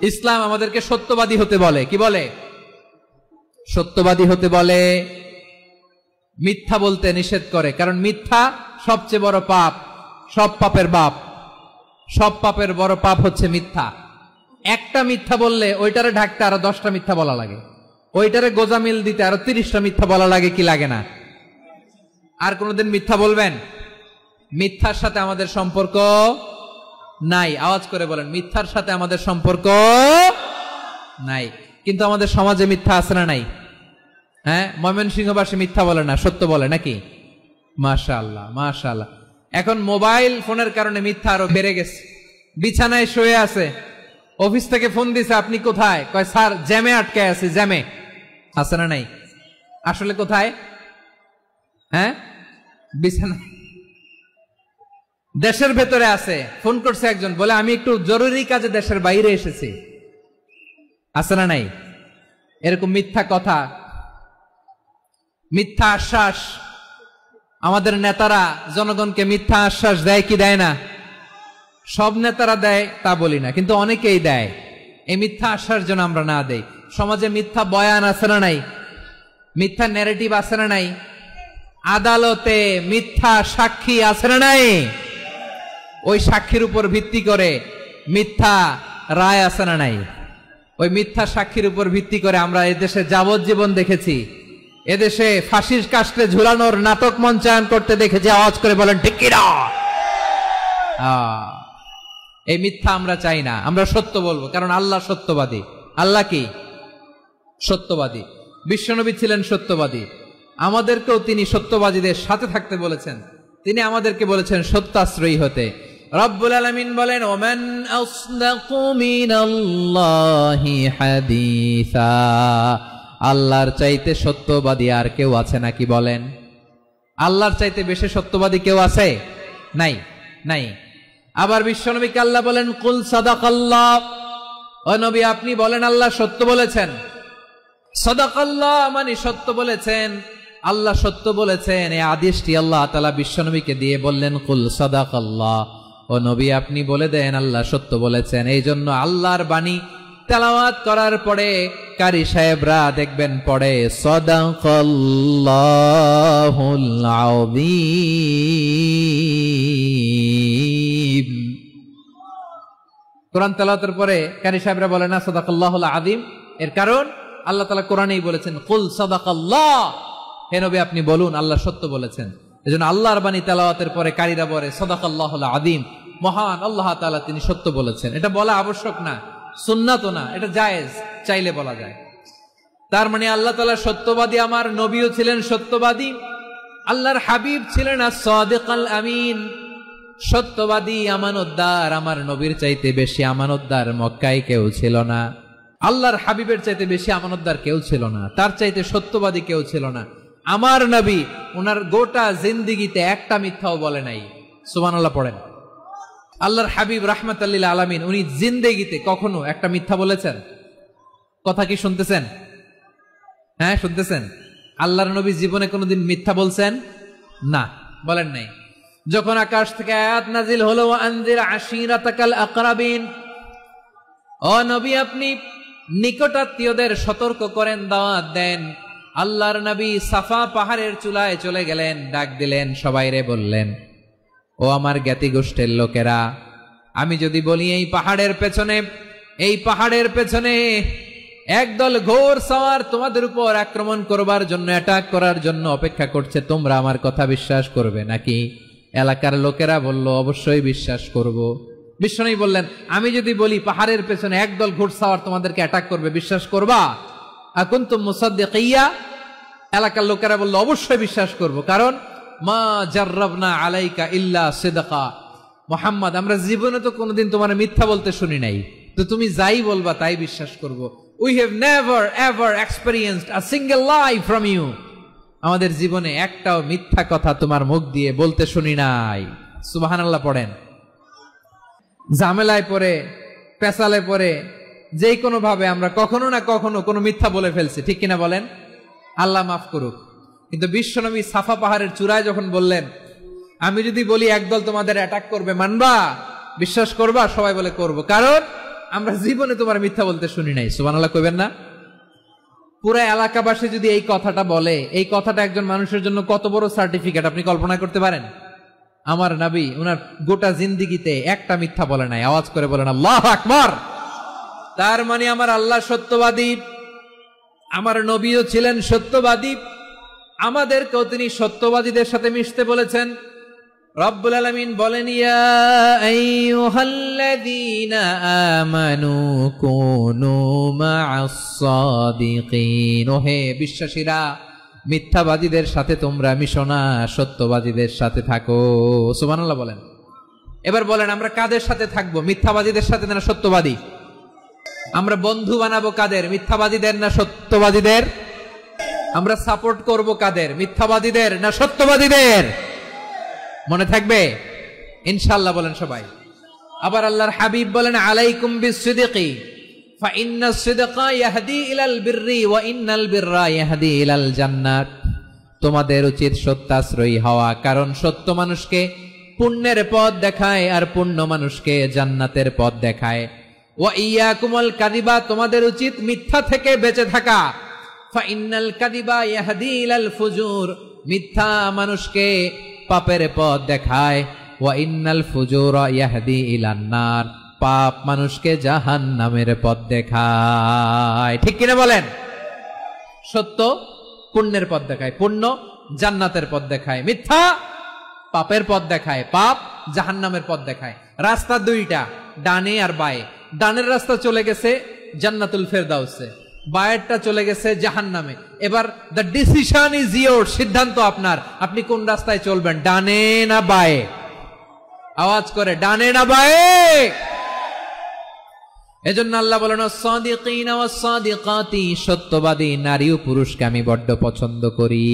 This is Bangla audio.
ইসলাম আমাদেরকে সত্যবাদী হতে বলে। কি বলে? সত্যবাদী হতে বলে। মিথ্যা বলতে নিষেধ করে, কারণ মিথ্যা সবচেয়ে বড় পাপ, সব পাপের বাপ। সব পাপের বড় পাপ হচ্ছে মিথ্যা। একটা মিথ্যা বললে ওইটারে ঢাকতে আরো 10টা মিথ্যা বলা লাগে, ওইটারে গোজামিল দিতে আরো 30টা মিথ্যা বলা লাগে, কি লাগে না? আর কোনোদিন মিথ্যা বলবেন? মিথ্যার সাথে আমাদের সম্পর্ক নাই। আওয়াজ করে বলেন, মিথ্যার সাথে আমাদের সম্পর্ক নাই। কিন্তু আমাদের সমাজে মিথ্যা আছে না নাই? হ্যাঁ, ময়মনসিংহবাসী মিথ্যা বলে না, সত্য বলে নাকি? মাশাআল্লাহ, মাশাআল্লাহ। এখন মোবাইল ফোনের কারণে মিথ্যা আরো বেড়ে গেছে। বিছানায় শুয়ে আছে, অফিস থেকে ফোন দিছে, আপনি কোথায়? কয় স্যার জ্যামে আটকে আছি। জ্যামে আছে না নাই? আসলে কোথায়? হ্যাঁ, বিছানায়। দেশের ভেতরে আছে, ফোন করছে একজন, বলে আমি একটু জরুরি কাজে দেশের বাইরে এসেছি। আছে না নাই? এরকম মিথ্যা কথা, মিথ্যা আশ্বাস। আমাদের নেতারা জনগণকে মিথ্যা আশ্বাস দেয় কি দেয় না? সব নেতারা দেয় তা বলি না, কিন্তু অনেকেই দেয়। এই মিথ্যা আশ্বাস যেন আমরা না দেই। সমাজে মিথ্যা বয়ান আছে না নাই? মিথ্যা ন্যারেটিভ আছে না নাই? আদালতে মিথ্যা সাক্ষী আছে না নাই? ওই সাক্ষীর উপর ভিত্তি করে মিথ্যা রায় আছে না নাই? ওই মিথ্যা সাক্ষীর উপর ভিত্তি করে আমরা এদেশে যাবজ্জীবন দেখেছি, এদেশে ফাঁসির কাস্টে ঝুলানোর নাটক মঞ্চায়ন করতে দেখেছি। আওয়াজ করে বলেন ঠিক কি না? এই মিথ্যা আমরা চাই না, আমরা সত্য বলবো, কারণ আল্লাহ সত্যবাদী। আল্লাহ কি? সত্যবাদী। বিশ্বনবী ছিলেন সত্যবাদী, আমাদেরকেও তিনি সত্যবাদীদের সাথে থাকতে বলেছেন। তিনি আমাদেরকে বলেছেন সত্যাশ্রয়ী হতে। রব্বুল আলামিন বলেন, ওমান আসদাকু মিনাল্লাহি হাদিসা। আল্লাহর চাইতে সত্যবাদী আর কেউ আছে নাকি বলেন? আল্লাহর চাইতে বেশি সত্যবাদী কেউ আছে? নাই, নাই। আবার বিশ্বনবীকে আল্লাহ বলেন, কুল সাদাকাল্লাহ। ও নবী আপনি বলেন আল্লাহ সত্য বলেছেন। সাদাকাল্লাহ মানে সত্য বলেছেন, আল্লাহ সত্য বলেছেন। এই আদেশটি আল্লাহ তাআলা বিশ্বনবীকে দিয়ে বললেন, কুল সাদাকাল্লাহ। ও নবী আপনি বলে দেন আল্লাহ সত্য বলেছেন। এই জন্য আল্লাহর বাণী তেলাওয়াত করার পরে কারি সাহেবরা দেখবেন পড়ে সাদাকাল্লাহুল আযীম। কোরআন তেলাওয়াতের পরে কারি সাহেবরা বলে না সাদাকাল্লাহুল আযীম। এর কারণ আল্লাহ তাআলা কোরআনেই বলেছেন, কুল সাদাকাল্লাহ। হে নবী আপনি বলুন আল্লাহ সত্য বলেছেন। এজন্য আল্লাহর বাণী তেলাওয়াতের পরে কারীরা বলে সাদাকাল্লাহুল আযীম, মহান আল্লাহ তাআলা তিনি সত্য বলেছেন। এটা বলা আবশ্যক না, সুন্নাতও না, এটা জায়েজ, চাইলে বলা যায়। তার মানে আল্লাহ তাআলা সত্যবাদী, আমার নবীও ছিলেন সত্যবাদী, আল্লাহর হাবিব ছিলেন as-সাদিকাল আমিন, সত্যবাদী, আমানতদার। আমার নবীর চাইতে বেশি আমানতদার মক্কায় কেউ ছিল না, আল্লাহর হাবিবের চাইতে বেশি আমানতদার কেউ ছিল না, তার চাইতে সত্যবাদী কেউ ছিল না। আমার নবী ওনার গোটা জিন্দেগিতে একটা মিথ্যাও বলে নাই। সুবহানাল্লাহ পড়েন। আল্লাহর হাবিব রাহমাতাল লিল আলামিন উনি জিন্দেগিতে কখনো একটা মিথ্যা বলেছেন? কথা কি শুনতেছেন? হ্যাঁ শুনতেছেন? আল্লাহর নবী জীবনে কোনোদিন মিথ্যা বলছেন? না, বলেন নাই। যখন আকাশ থেকে আয়াত নাজিল হলো, আনজির আশিরাতাকাল আকরাবিন, ও নবী আপনি নিকটাত্মীয়দের সতর্ক করেন, দাওয়াত দেন। আল্লাহর নবী সাফা পাহাড়ের চূড়ায় চলে গেলেন, ডাক দিলেন, সবাইরে বললেন, ও আমার জ্ঞাতি গোষ্ঠীর লোকেরা, আমি যদি বলি এই পাহাড়ের পেছনে একদল ঘোর সওয়ার তোমাদের উপর আক্রমণ করবার জন্য, অ্যাটাক করার জন্য অপেক্ষা করছে, তোমরা আমার কথা বিশ্বাস করবে নাকি? এলাকার লোকেরা বলল, অবশ্যই বিশ্বাস করব। বিশ্বনবী বললেন, আমি যদি বলি পাহাড়ের পেছনে একদল ঘোড়সাওয়ার তোমাদেরকে অ্যাটাক করবে, বিশ্বাস করবা? আকুনতুম মুসাদ্দিকিয়া? এলাকার লোকেরা বলল, অবশ্যই বিশ্বাস করব, কারণ মা জাররাবনা আলাইকা ইল্লা সিদকা। মুহাম্মদ আমরা জীবনে তো কোনোদিন তোমার মিথ্যা বলতে শুনি নাই, তো তুমি যাই বলবা তাই বিশ্বাস করব। We have never ever experienced a single lie from you. আমাদের জীবনে একটাও মিথ্যা কথা তোমার মুখ দিয়ে বলতে শুনি নাই। সুবহানাল্লাহ পড়েন। ঝামেলায় পড়ে, পেছালে পড়ে, যেই কোনো ভাবে আমরা কখনো না কখনো কোনো মিথ্যা বলে ফেলছি, ঠিক কিনা বলেন? আল্লাহ মাফ করুক। কিন্তু বিশ্বনবী সাফা পাহাড়ের চূড়ায় যখন বললেন, আমি যদি বলি একদল তোমাদের অ্যাটাক করবে, মানবা? বিশ্বাস করবা? সবাই বলে করব, কারণ আমরা জীবনে তোমার মিথ্যা বলতে শুনি নাই। সুবহানাল্লাহ কইবেন না? পুরা এলাকাবাসী যদি এই কথাটা বলে, এই কথাটা একজন মানুষের জন্য কত বড় সার্টিফিকেট আপনি কল্পনা করতে পারেন? আমার নবী উনার গোটা জিন্দেগিতে একটা মিথ্যা বলে নাই। আওয়াজ করে বলেন আল্লাহু আকবার। তার মানে আমার আল্লাহ সত্যবাদী, আমার নবীও ছিলেন সত্যবাদী, আমাদেরকেও তিনি সত্যবাদীদের সাথে মিশতে বলেছেন। রব্বুল আলামিন বলেন ইয়া আইয়ুহাল্লাযীনা আমানু কুনু মা'আস সাদিকিন, ওহে বিশ্বাসীরা মিথ্যাবাদীদের সাথে তোমরা মিশো না, সত্যবাদীদের সাথে থাকো। সুবহানাল্লাহ বলেন। এবার বলেন আমরা কাদের সাথে থাকবো? মিথ্যাবাদীদের সাথে না সত্যবাদী? আমরা বন্ধু বানাবো কাদের? মিথ্যাবাদীদের না সত্যবাদীদের? আমরা সাপোর্ট করব কাদের? মিথ্যাবাদীদের না সত্যবাদীদের? মনে থাকবে ইনশাআল্লাহ বলেন সবাই। আবার আল্লাহর হাবিব বলেন আলাইকুম বিসসিদকি ফাইন্নাস সিদকা ইয়াহদি ইলাল বিররি ওয়া ইন্নাল বিররা ইয়াহদি ইলাল জান্নাত। তোমাদের উচিত সত্যাশ্রয়ী হওয়া, কারণ সত্য মানুষকে পুণ্যের পথ দেখায় আর পুণ্য মানুষকে জান্নাতের পথ দেখায়। ওয়া ইয়াকুমুল কাযিবা, তোমাদের উচিত মিথ্যা থেকে বেঁচে থাকা। ফাইন্নাল কাযিবা ইয়াহদি ইলাল ফুজুর, মিথ্যা মানুষকে পাপের পথ দেখায়। ওয়া ইন্নাল ফুজুরা ইয়াহদি ইলান নার, পাপ মানুষকে জাহান্নামের পথ দেখায়। ঠিক কিনা বলেন? সত্য পুণ্যের পথ দেখায়, পুণ্য জান্নাতের পথ দেখায়, মিথ্যা পাপের পথ দেখায়, পাপ জাহান্নামের পথ দেখায়। রাস্তা দুইটা, ডানে আর বায়ে। ডানের রাস্তা চলে গেছে জান্নাতুল ফেরদাউসে, বায়েরটা চলে গেছে জাহান্নামে। এবার দ্য ডিসিশন ইজ ইয়োর, সিদ্ধান্ত আপনার, আপনি কোন রাস্তায় চলবেন, ডানে না বায়ে? আওয়াজ করে ডানে না বায়ে? এজন্য আল্লাহ বলেন সাদিকিনা ওয়াস সাদিকাতি, সত্যবাদী নারী ও পুরুষকে আমি বড্ড পছন্দ করি।